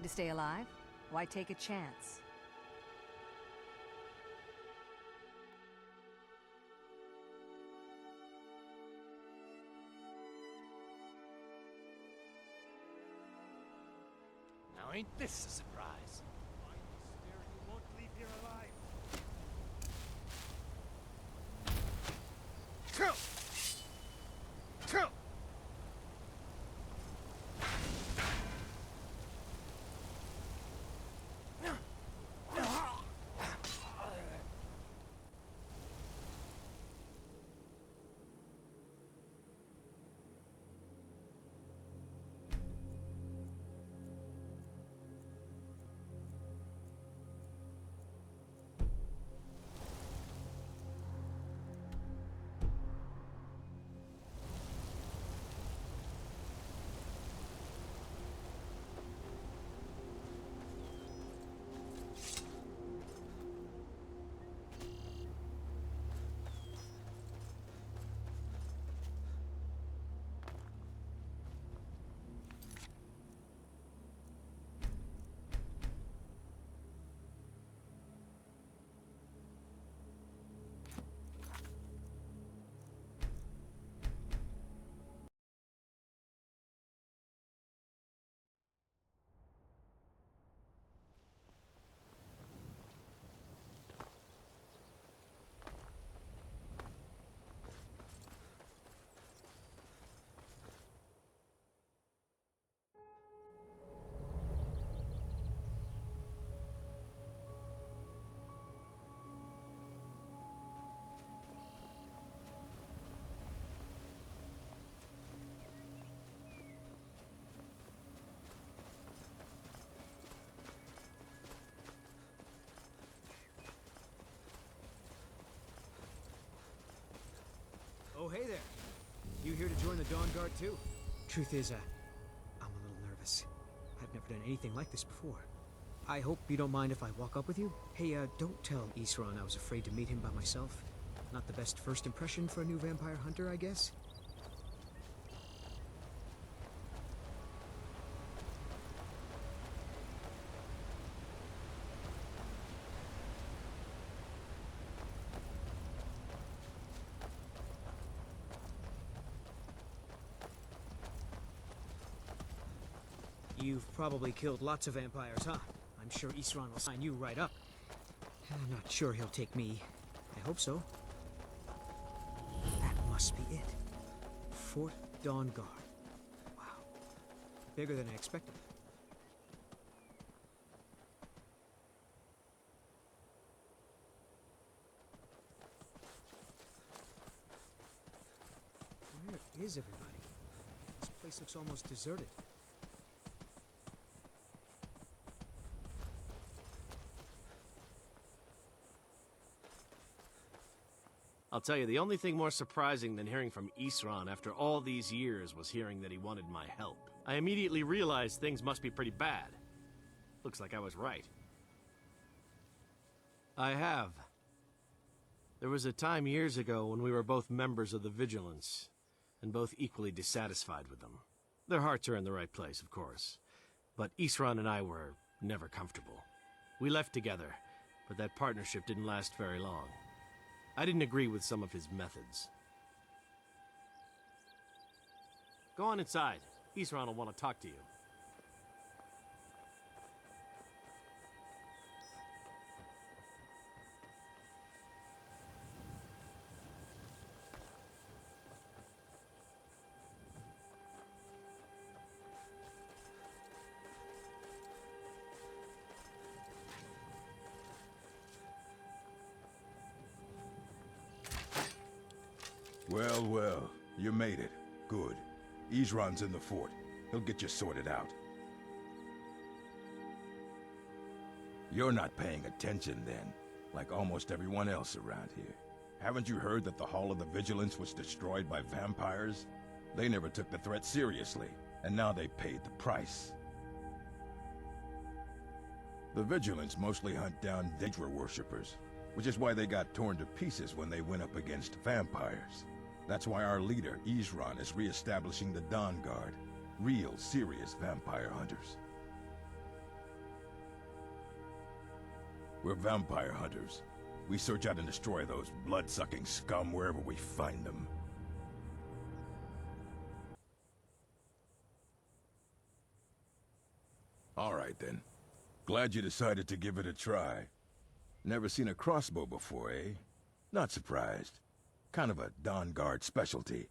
to stay alive? Why take a chance? Now ain't this a surprise? I swear you won't leave here alive. Oh, hey there. You here to join the Dawnguard too? Truth is, I'm a little nervous. I've never done anything like this before. I hope you don't mind if I walk up with you. Hey, don't tell Ysgramor I was afraid to meet him by myself. Not the best first impression for a new vampire hunter, I guess. You've probably killed lots of vampires, huh? I'm sure Ysgramor will sign you right up. I'm not sure he'll take me. I hope so. That must be it. Fort Dawnguard. Wow. Bigger than I expected. Where is everybody? This place looks almost deserted. I'll tell you, the only thing more surprising than hearing from Ysgramor after all these years was hearing that he wanted my help. I immediately realized things must be pretty bad. Looks like I was right. I have. There was a time years ago when we were both members of the Vigilance, and both equally dissatisfied with them. Their hearts are in the right place, of course, but Ysgramor and I were never comfortable. We left together, but that partnership didn't last very long. I didn't agree with some of his methods. Go on inside. Ysgramor will want to talk to you. Well, well, you made it. Good. Ysgramor's in the fort. He'll get you sorted out. You're not paying attention then, like almost everyone else around here. Haven't you heard that the Hall of the Vigilance was destroyed by vampires? They never took the threat seriously, and now they paid the price. The Vigilance mostly hunt down Daedra worshippers, which is why they got torn to pieces when they went up against vampires. That's why our leader, Ysgramor, is re-establishing the Dawnguard. Real, serious vampire hunters. We're vampire hunters. We search out and destroy those blood-sucking scum wherever we find them. All right, then. Glad you decided to give it a try. Never seen a crossbow before, eh? Not surprised. Kind of a Dawnguard specialty.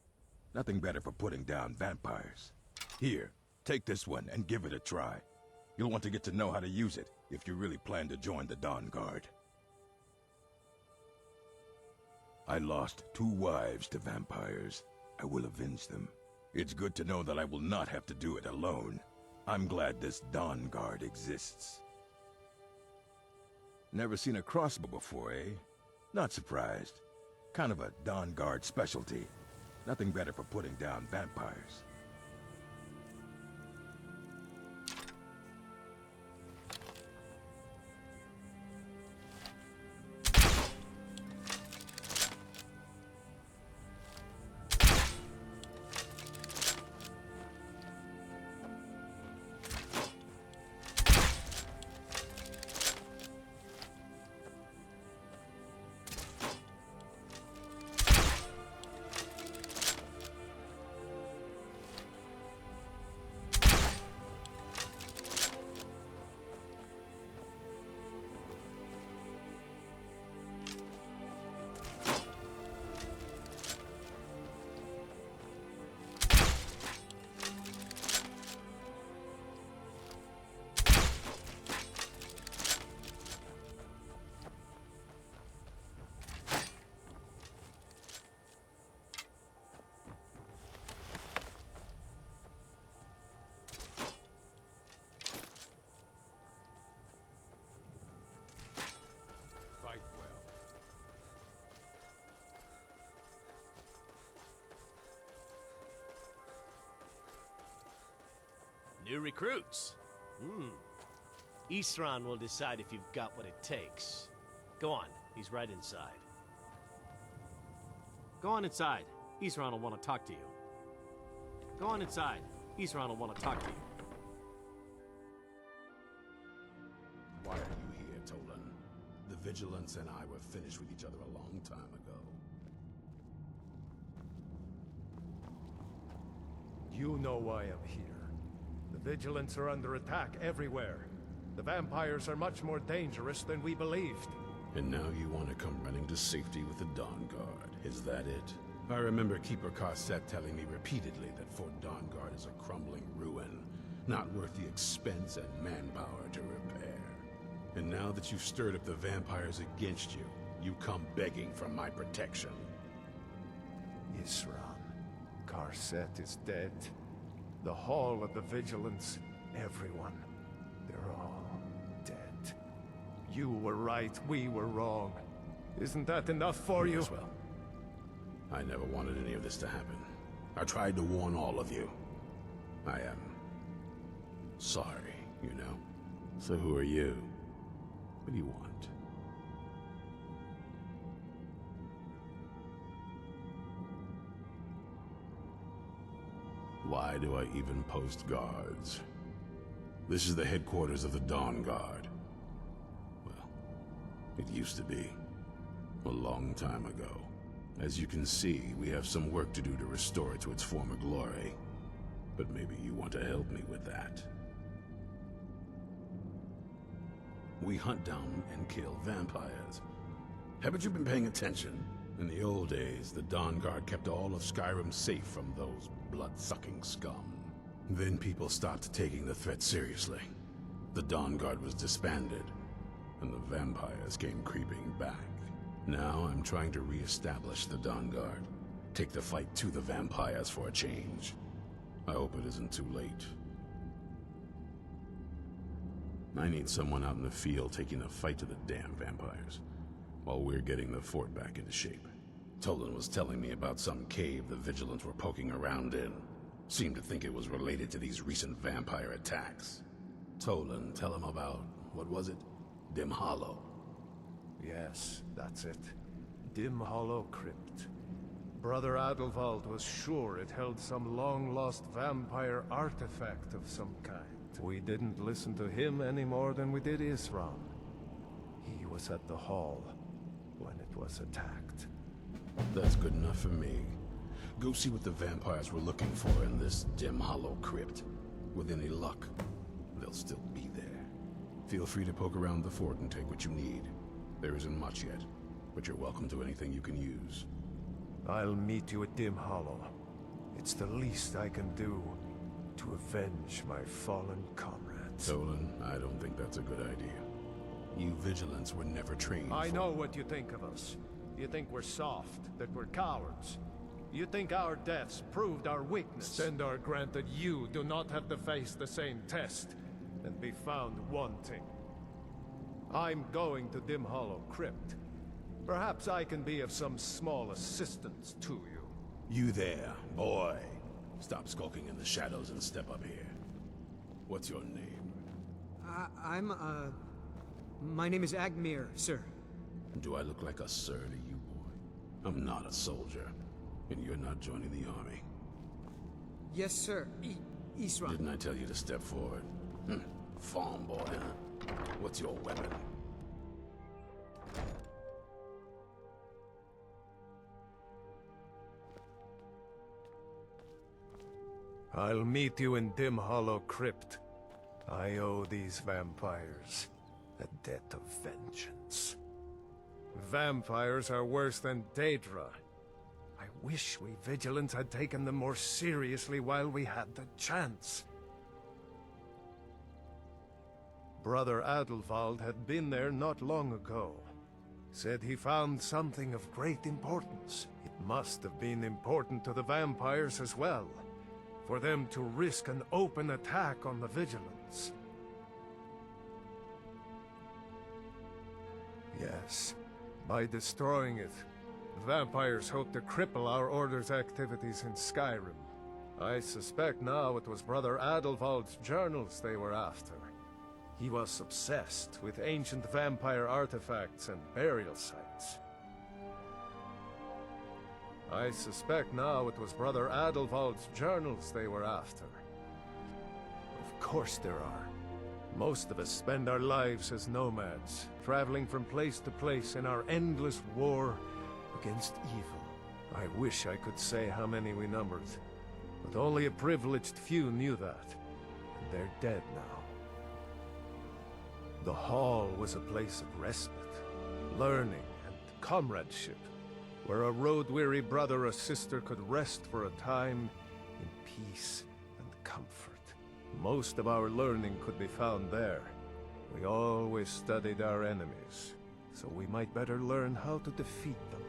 Nothing better for putting down vampires. Here, take this one and give it a try. You'll want to get to know how to use it if you really plan to join the Dawnguard. I lost 2 wives to vampires. I will avenge them. It's good to know that I will not have to do it alone. I'm glad this Dawnguard exists. Never seen a crossbow before, eh? Not surprised. Kind of a Dawnguard specialty. Nothing better for putting down vampires. New recruits. Ysgramor will decide if you've got what it takes. Go on, he's right inside. Go on inside. Ysgramor will want to talk to you. Go on inside. Ysgramor will want to talk to you. Why are you here, Tolan? The Vigilance and I were finished with each other a long time ago. You know why I'm here. The Vigilants are under attack everywhere. The vampires are much more dangerous than we believed. And now you want to come running to safety with the Dawnguard. Is that it? I remember Keeper Carset telling me repeatedly that Fort Dawnguard is a crumbling ruin, not worth the expense and manpower to repair. And now that you've stirred up the vampires against you, you come begging for my protection. Ysgramor. Carset is dead. The Hall of the Vigilance, everyone. They're all dead. You were right, we were wrong. Isn't that enough for you? Yes, well, I never wanted any of this to happen. I tried to warn all of you. I am sorry, you know? So who are you? What do you want? Why do I even post guards? This is the headquarters of the Dawnguard. Well, it used to be. A long time ago. As you can see, we have some work to do to restore it to its former glory. But maybe you want to help me with that. We hunt down and kill vampires. Haven't you been paying attention? In the old days, the Dawnguard kept all of Skyrim safe from those blood-sucking scum. Then people stopped taking the threat seriously. The Dawnguard was disbanded, and the vampires came creeping back. Now I'm trying to re-establish the Dawnguard. Take the fight to the vampires for a change. I hope it isn't too late. I need someone out in the field taking the fight to the damn vampires, while we're getting the fort back into shape. Tolan was telling me about some cave the Vigilants were poking around in. Seemed to think it was related to these recent vampire attacks. Tolan, tell him about, what was it? Dim Hollow. Yes, that's it. Dim Hollow Crypt. Brother Adelwald was sure it held some long-lost vampire artifact of some kind. We didn't listen to him any more than we did Ysgramor. He was at the hall when it was attacked. That's good enough for me. Go see what the vampires were looking for in this dim hollow crypt. With any luck, they'll still be there. Feel free to poke around the fort and take what you need. There isn't much yet, but you're welcome to anything you can use. I'll meet you at Dim Hollow. It's the least I can do to avenge my fallen comrades. Tolan, I don't think that's a good idea. You vigilants were never trained I for... know what you think of us. You think we're soft, that we're cowards. You think our deaths proved our weakness. Stendarr granted you do not have to face the same test and be found wanting. I'm going to Dim Hollow Crypt. Perhaps I can be of some small assistance to you. You there, boy. Stop skulking in the shadows and step up here. What's your name? My name is Agmir, sir. Do I look like a sir to you, boy? I'm not a soldier, and you're not joining the army. Yes, sir. Ysgramor. Didn't I tell you to step forward? Farm boy, huh? What's your weapon? I'll meet you in Dim Hollow Crypt. I owe these vampires a debt of vengeance. Vampires are worse than Daedra. I wish we Vigilants had taken them more seriously while we had the chance. Brother Adelwald had been there not long ago. Said he found something of great importance. It must have been important to the vampires as well, for them to risk an open attack on the Vigilants. Yes, by destroying it, the vampires hope to cripple our Order's activities in Skyrim. I suspect now it was Brother Adelwald's journals they were after. He was obsessed with ancient vampire artifacts and burial sites. I suspect now it was Brother Adelwald's journals they were after. Of course there are. Most of us spend our lives as nomads, traveling from place to place in our endless war against evil. I wish I could say how many we numbered, but only a privileged few knew that, and they're dead now. The Hall was a place of respite, learning, and comradeship, where a road-weary brother or sister could rest for a time in peace and comfort. Most of our learning could be found there. We always studied our enemies, so we might better learn how to defeat them.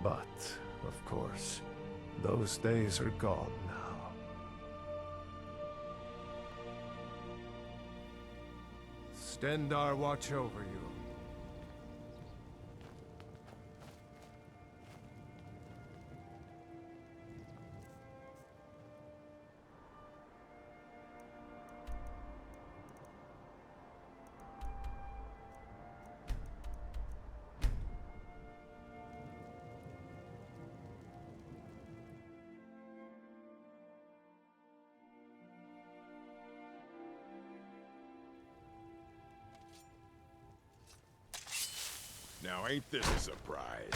But, of course, those days are gone now. Stendarr watch over you. Now ain't this a surprise?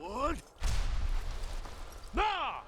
Wood? Nah!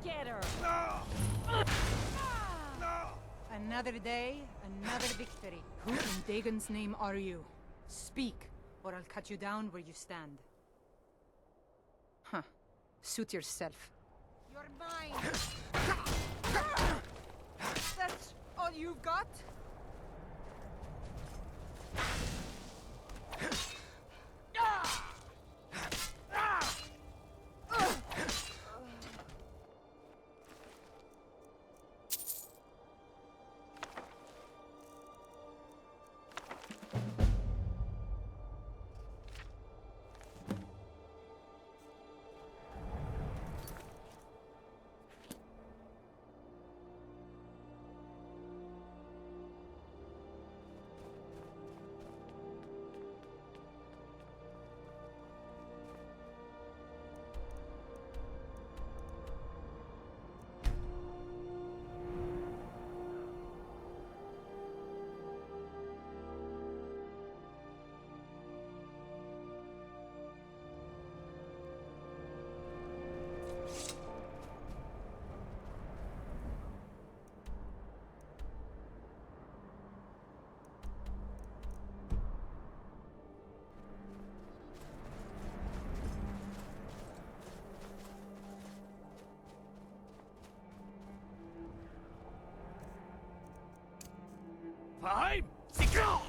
Get her! Another day, another victory. Who in Dagon's name are you? Speak, or I'll cut you down where you stand. Huh. Suit yourself. You're mine! That's all you've got? Time! Secure!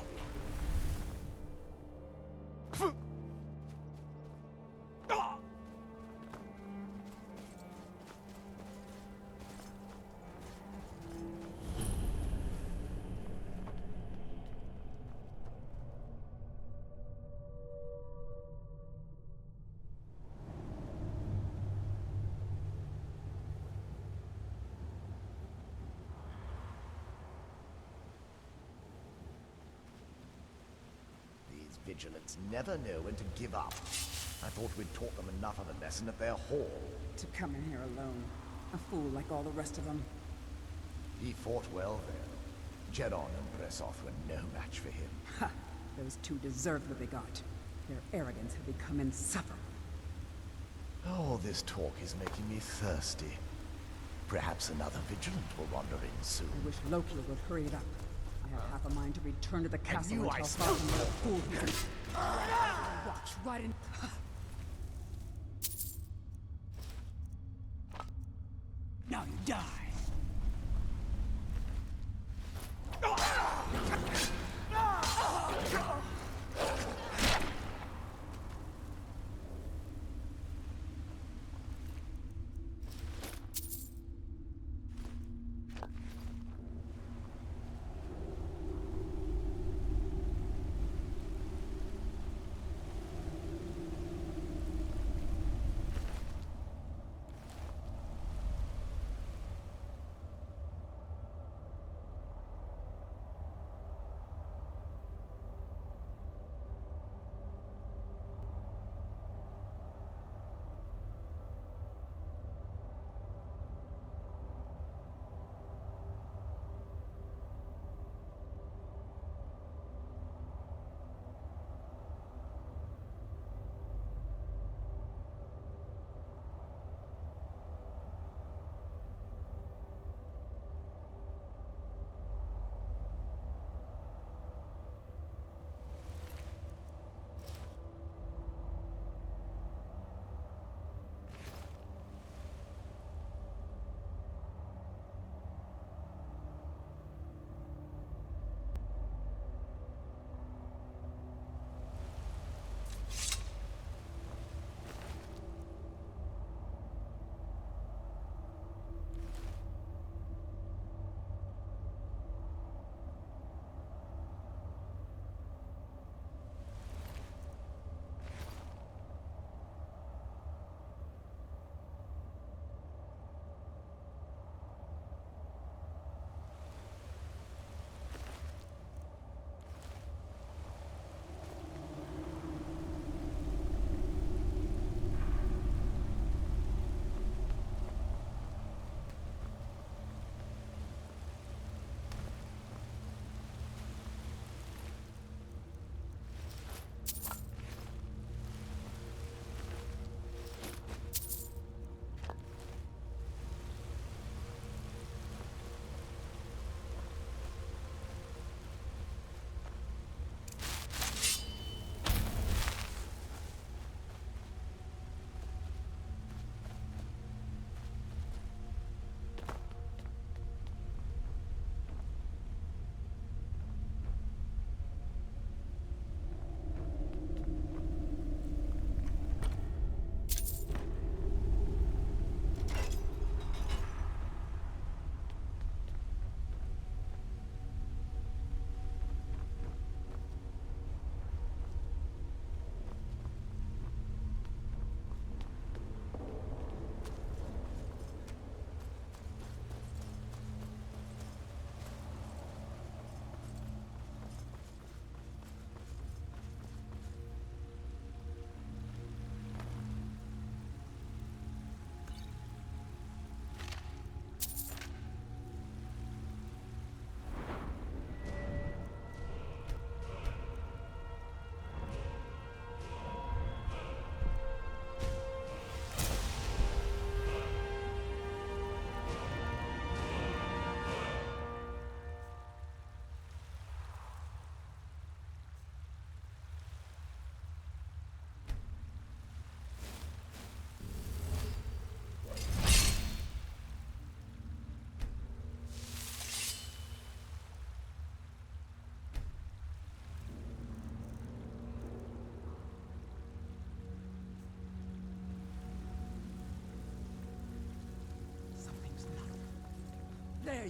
Vigilants never know when to give up. I thought we'd taught them enough of a lesson at their hall. To come in here alone. A fool like all the rest of them. He fought well, though. Jedon and Bressoth were no match for him. Ha! Those two deserve what they got. Their arrogance had become insufferable. Oh, this talk is making me thirsty. Perhaps another Vigilant will wander in soon. I wish Loki would hurry it up. I have half a mind to return to the castle knew and I tell smelled Falcon what a fool he is. Watch right in... Now you die!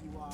you are.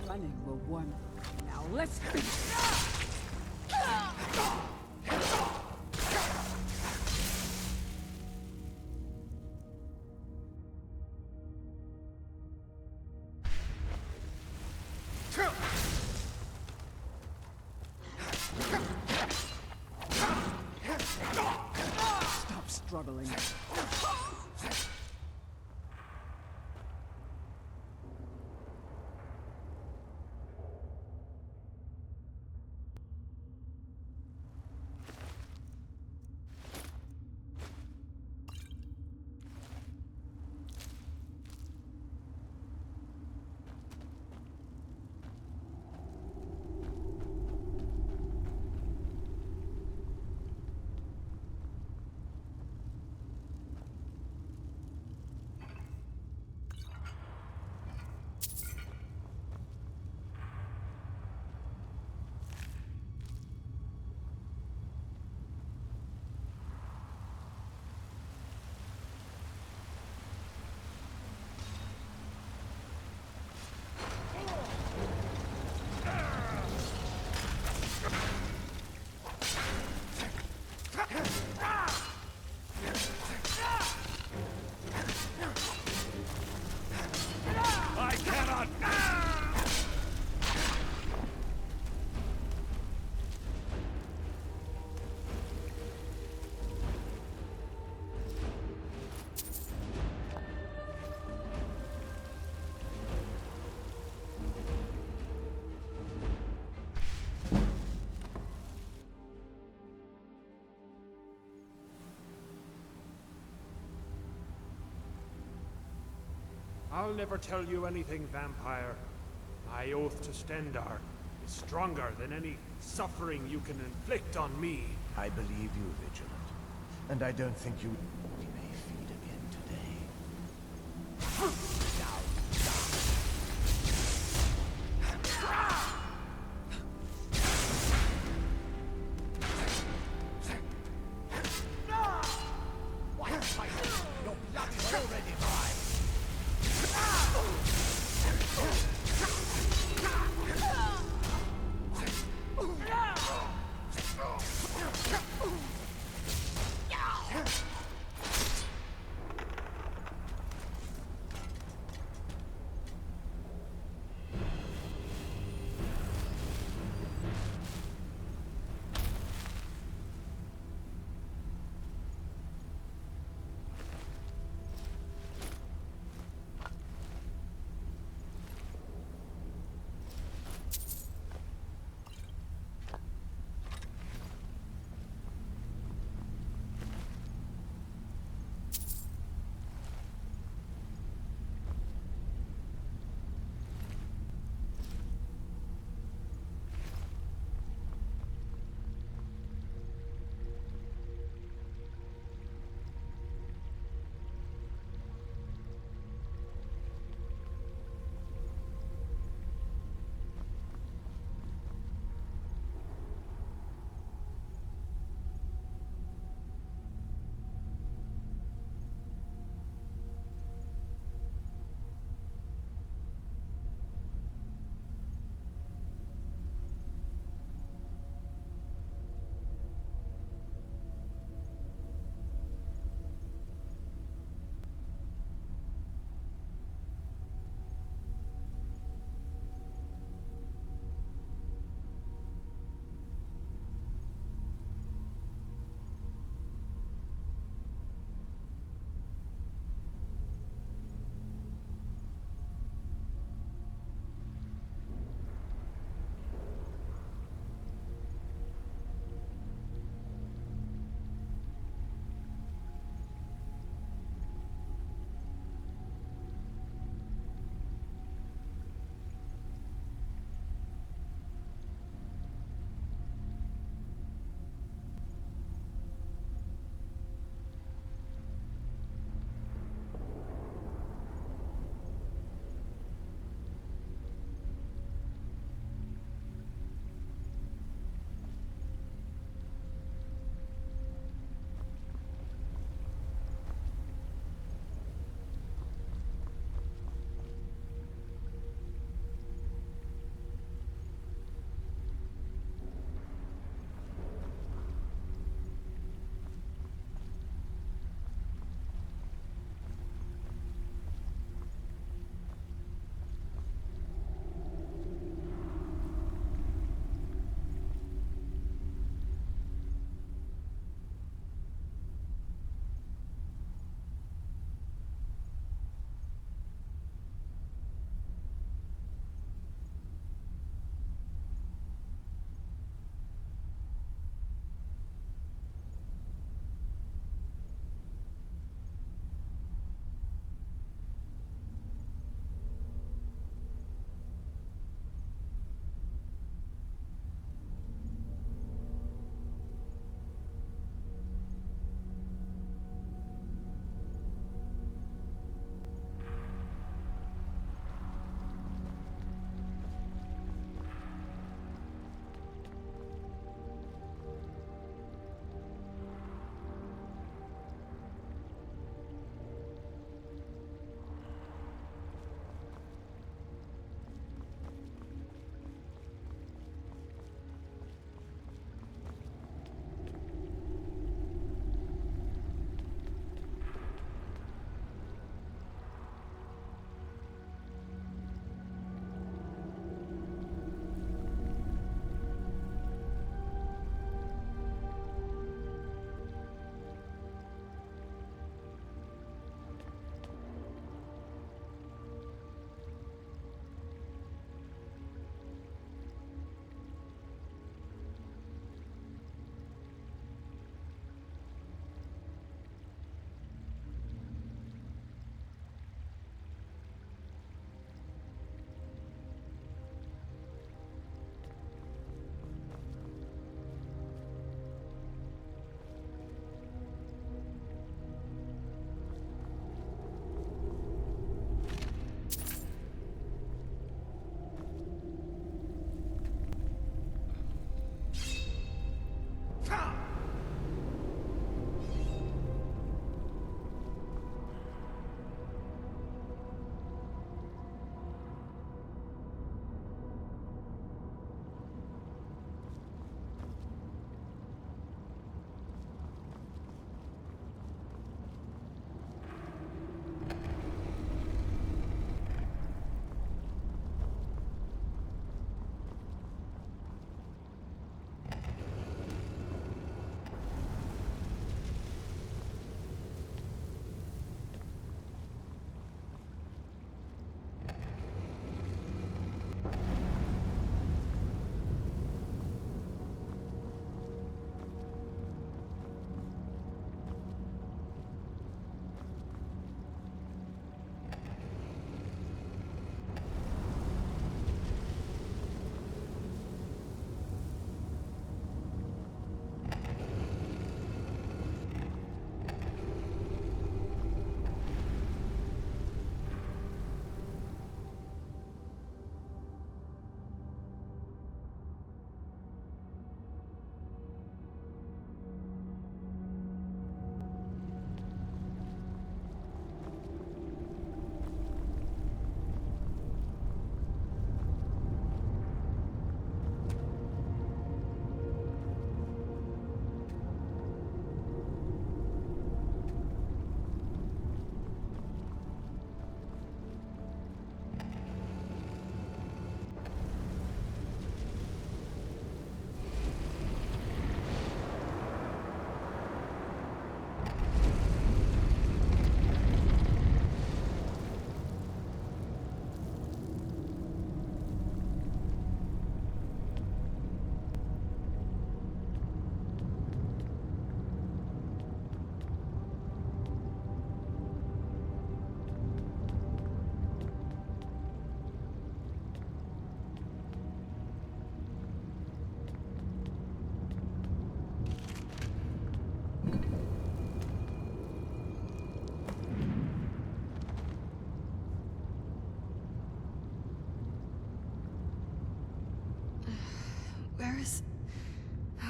Running will warm. Now let's be. Stop struggling. I'll never tell you anything, vampire. My oath to Stendar is stronger than any suffering you can inflict on me. I believe you, Vigilant. And I don't think you... We may feed again today. Your blood is already mine!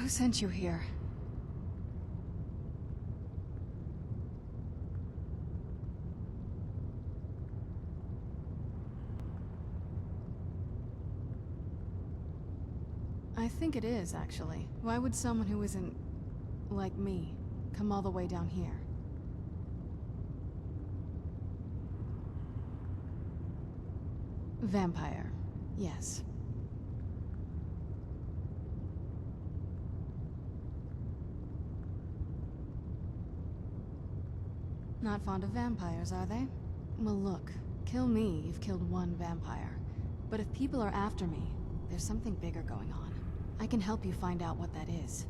Who sent you here? I think it is, actually. Why would someone who isn't... like me, come all the way down here? Vampire, yes. Not fond of vampires, are they? Well, look. Kill me, you've killed one vampire. But if people are after me, there's something bigger going on. I can help you find out what that is.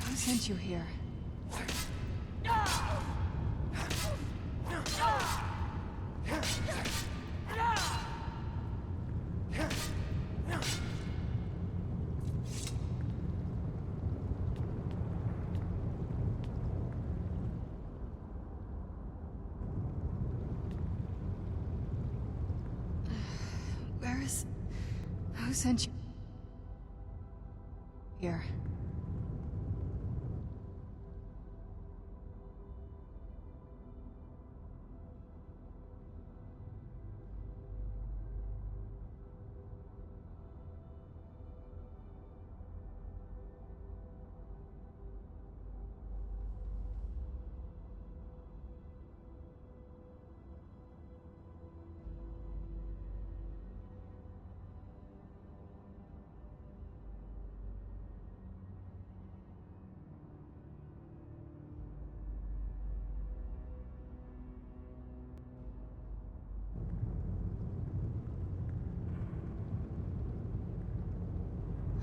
Who sent you here? Who sent you here?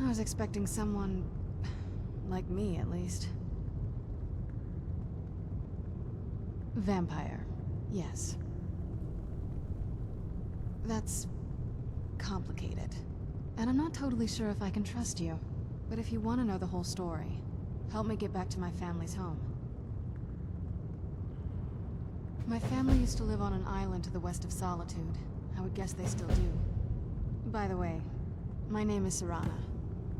I was expecting someone... like me, at least. Vampire, yes. That's... complicated. And I'm not totally sure if I can trust you. But if you want to know the whole story, help me get back to my family's home. My family used to live on an island to the west of Solitude. I would guess they still do. By the way, my name is Serana.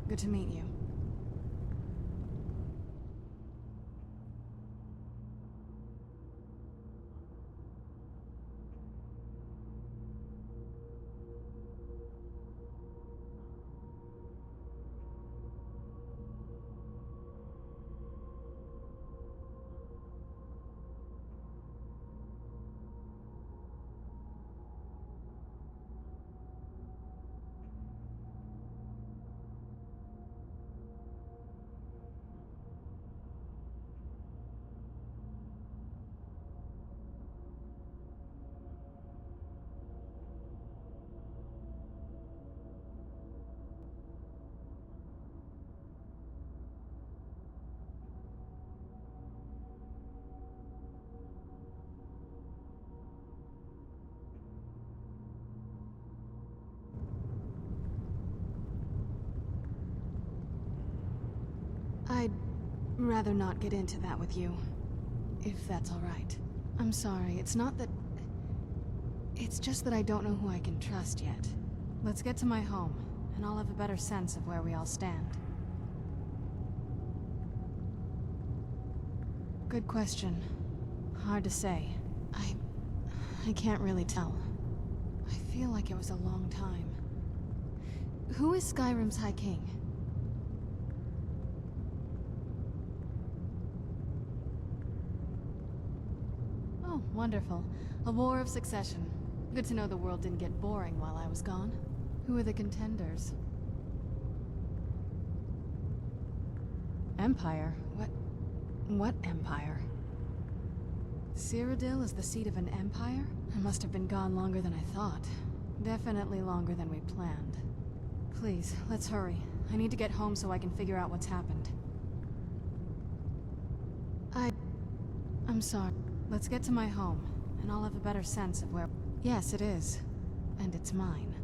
Good to meet you. I'd rather not get into that with you, if that's all right. I'm sorry, it's not that... It's just that I don't know who I can trust yet. Let's get to my home, and I'll have a better sense of where we all stand. Good question. Hard to say. I can't really tell. I feel like it was a long time. Who is Skyrim's High King? Oh, wonderful. A war of succession. Good to know the world didn't get boring while I was gone. Who are the contenders? Empire? What empire? Cyrodiil is the seat of an empire? I must have been gone longer than I thought. Definitely longer than we planned. Please, let's hurry. I need to get home so I can figure out what's happened. I'm sorry. Let's get to my home, and I'll have a better sense of where... Yes, it is. And it's mine.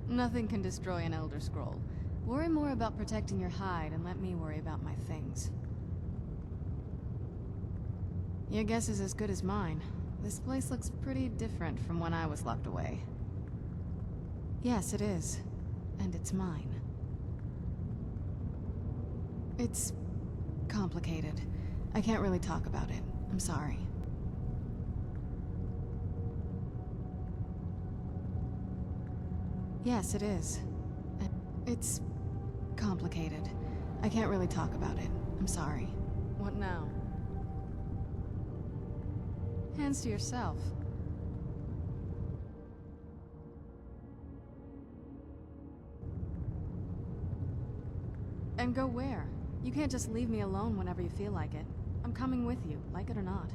Nothing can destroy an Elder Scroll. Worry more about protecting your hide and let me worry about my things. Your guess is as good as mine. This place looks pretty different from when I was locked away. Yes, it is. And it's mine. It's complicated. I can't really talk about it. I'm sorry. Yes, it is. It's complicated. I can't really talk about it. I'm sorry. What now? Hands to yourself. And go where? You can't just leave me alone whenever you feel like it. I'm coming with you, like it or not.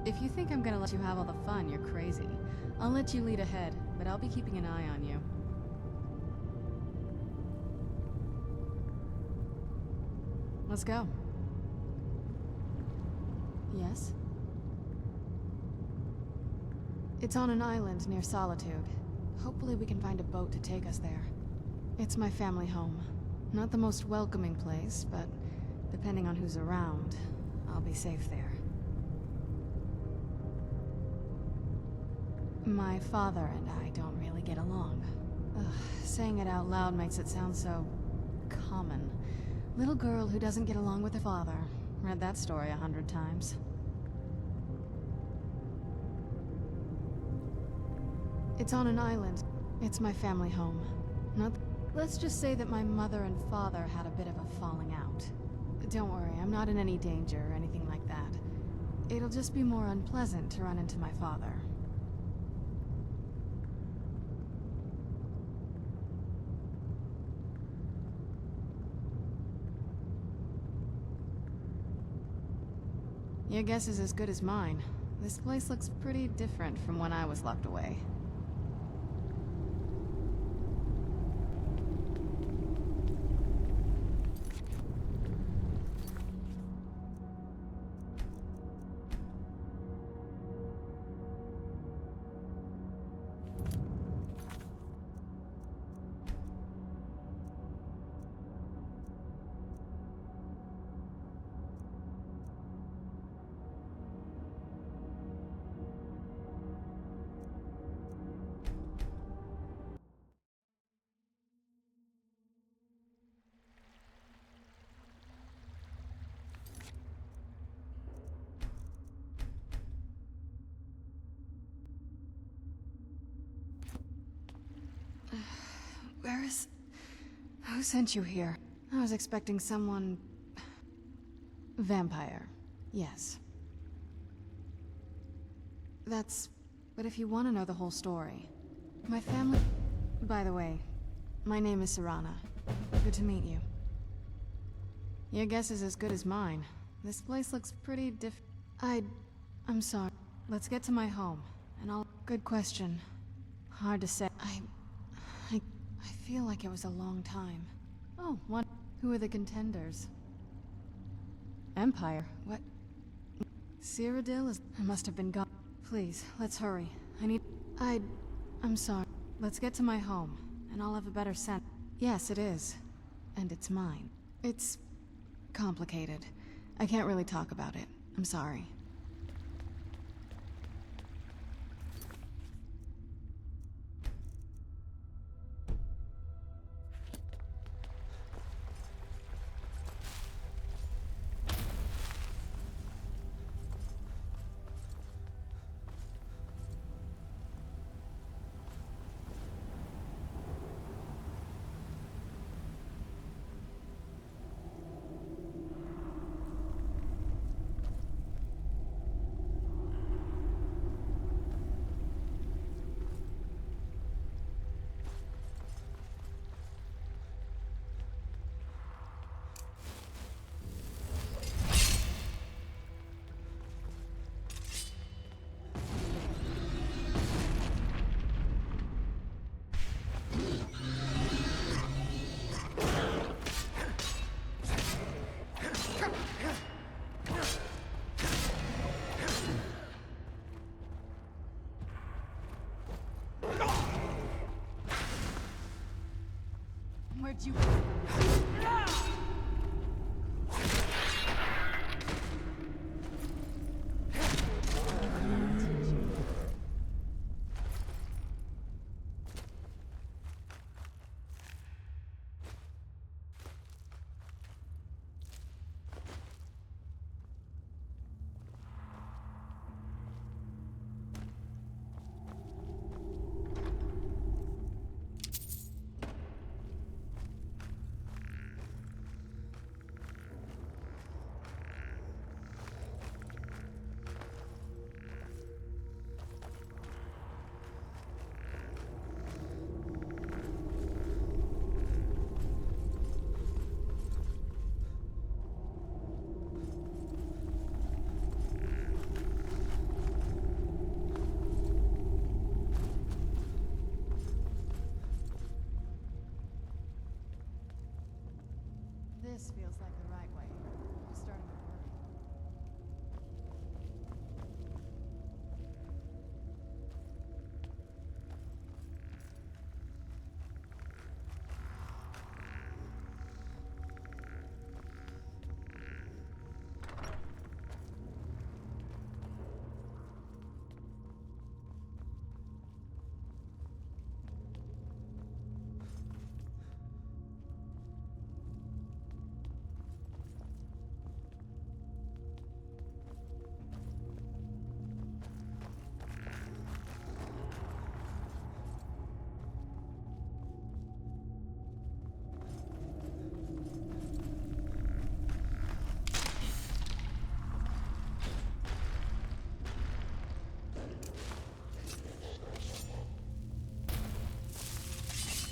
If you think I'm gonna let you have all the fun, you're crazy. I'll let you lead ahead, but I'll be keeping an eye on you. Let's go. Yes? It's on an island near Solitude. Hopefully we can find a boat to take us there. It's my family home. Not the most welcoming place, but depending on who's around, I'll be safe there. My father and I don't really get along. Ugh, saying it out loud makes it sound so common. Little girl who doesn't get along with her father. Read that story 100 times. It's on an island. It's my family home. Not... Let's just say that my mother and father had a bit of a falling out. Don't worry, I'm not in any danger or anything like that. It'll just be more unpleasant to run into my father. Your guess is as good as mine. This place looks pretty different from when I was locked away. Where is... Who sent you here? I was expecting someone... Vampire. Yes. That's... But if you want to know the whole story... My family... By the way, my name is Serana. Good to meet you. Your guess is as good as mine. This place looks pretty I'm sorry. Let's get to my home, and I'll... Good question. Hard to say. I feel like it was a long time. Oh, what? Who are the contenders? Empire? What? Cyrodiil is... I must have been gone. Please, let's hurry. I'm sorry. Let's get to my home, and I'll have a better sense. Yes, it is. And it's mine. It's... complicated. I can't really talk about it. I'm sorry. Where'd you... This feels like the right way. I'm starting to worry.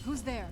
Who's there?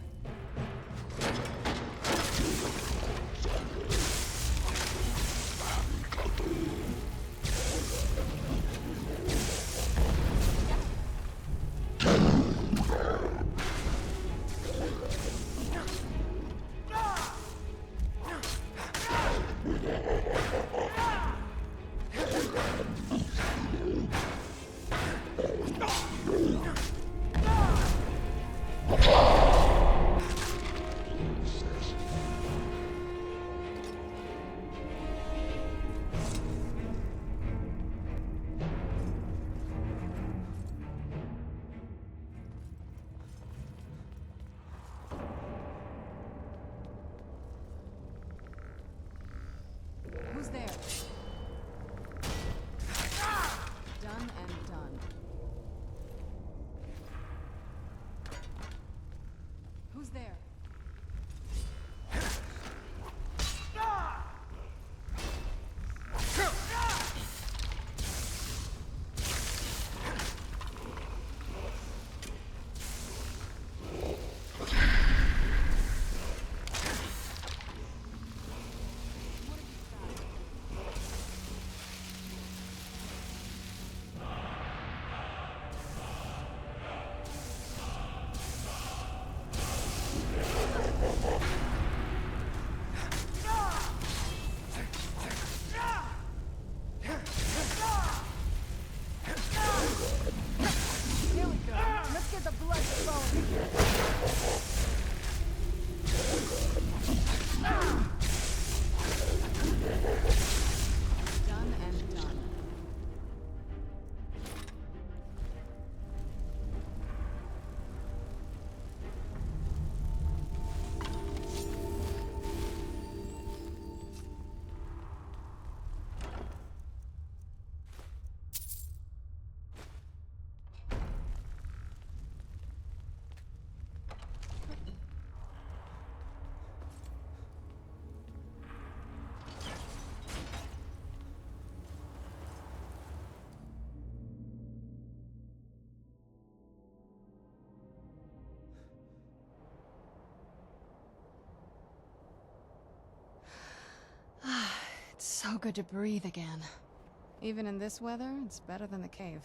Who's there? Done and done. Who's there? It's so good to breathe again. Even in this weather, it's better than the cave.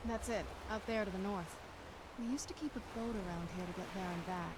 That's it, out there to the north. We used to keep a boat around here to get there and back.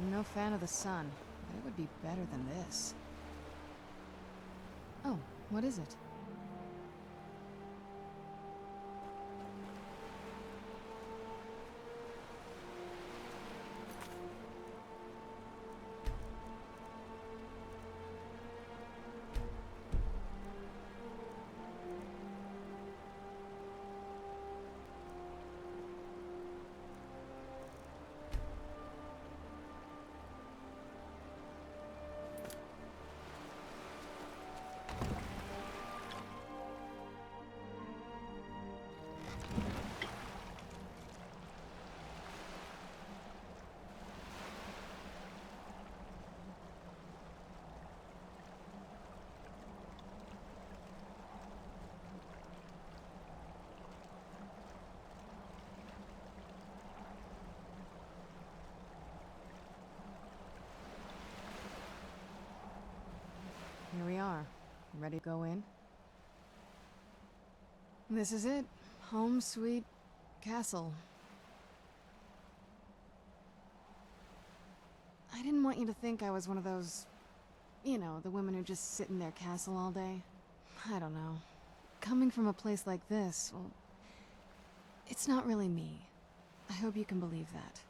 I'm no fan of the sun, but it would be better than this. Oh, what is it? Here we are. Ready to go in? This is it. Home sweet castle. I didn't want you to think I was one of those... You know, the women who just sit in their castle all day. I don't know. Coming from a place like this, well... It's not really me. I hope you can believe that.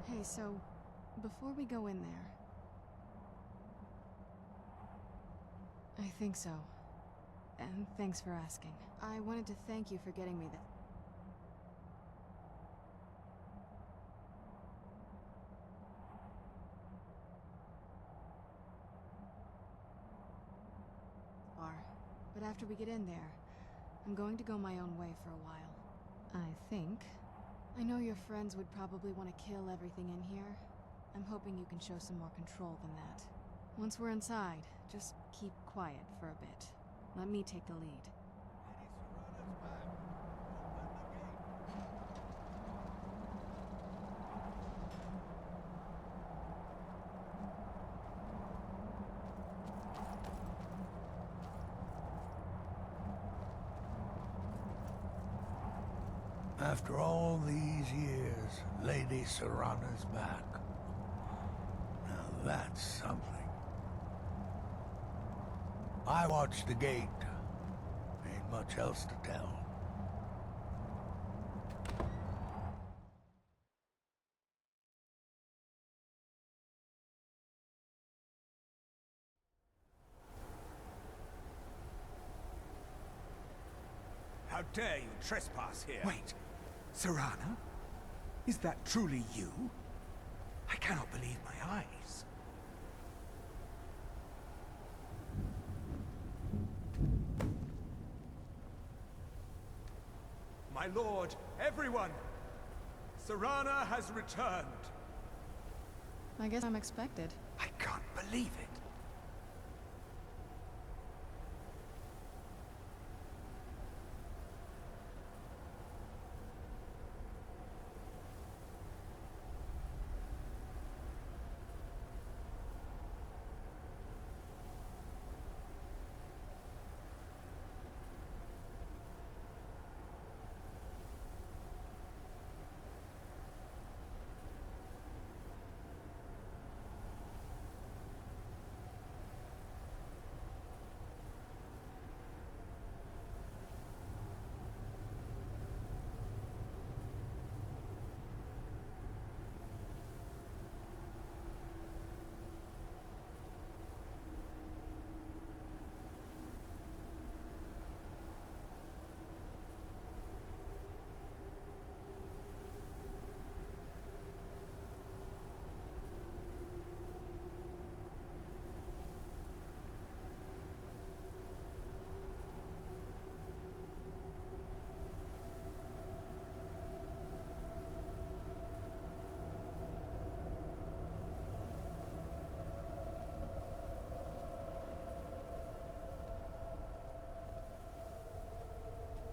Hey, so, before we go in there... I think so. And thanks for asking. I wanted to thank you for getting me the... But after we get in there, I'm going to go my own way for a while. I think. I know your friends would probably want to kill everything in here. I'm hoping you can show some more control than that. Once we're inside, just keep quiet for a bit. Let me take the lead. After all these years, Lady Serana's back. Now that's something. I watched the gate. Ain't much else to tell. How dare you trespass here? Wait, Serana? Is that truly you? I cannot believe my eyes. My lord, everyone! Serana has returned! I guess I'm expected. I can't believe it.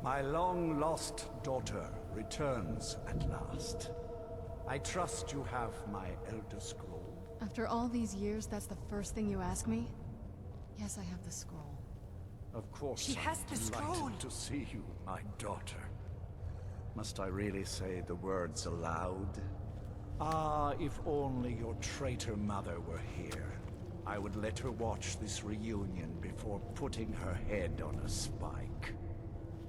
My long-lost daughter returns at last. I trust you have my Elder Scroll. After all these years, that's the first thing you ask me? Yes, I have the scroll. Of course, She has the scroll. Delighted to see you, my daughter. Must I really say the words aloud? Ah, if only your traitor mother were here. I would let her watch this reunion before putting her head on a spike.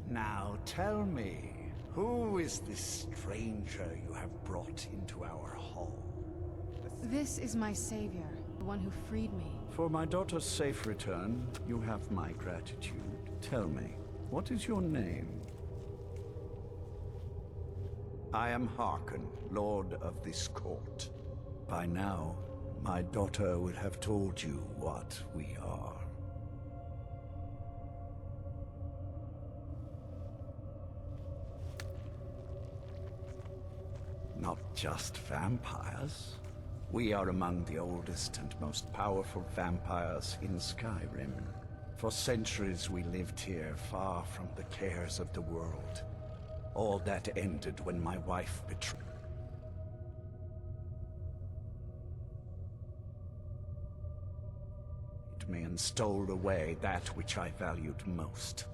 Now tell me, who is this stranger you have brought into our hall? This is my savior, the one who freed me. For my daughter's safe return, you have my gratitude. Tell me, what is your name? I am Harkon, Lord of this court. By now, my daughter would have told you what we are. Not just vampires. We are among the oldest and most powerful vampires in Skyrim. For centuries we lived here, far from the cares of the world. All that ended when my wife betrayed me and stole away that which I valued most.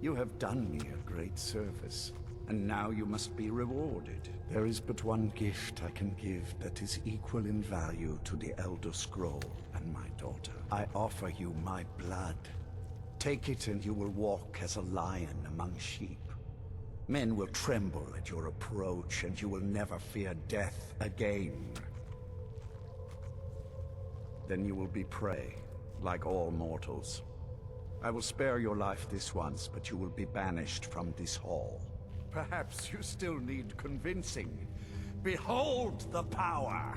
You have done me a great service, and now you must be rewarded. There is but one gift I can give that is equal in value to the Elder Scroll and my daughter. I offer you my blood. Take it and you will walk as a lion among sheep. Men will tremble at your approach, and you will never fear death again. Then you will be prey, like all mortals. I will spare your life this once, but you will be banished from this hall. Perhaps you still need convincing. Behold the power!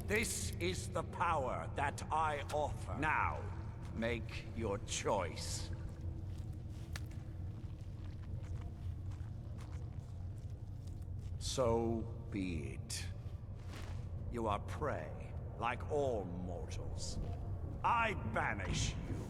This is the power that I offer. Now, make your choice. So be it. You are prey, like all mortals. I banish you.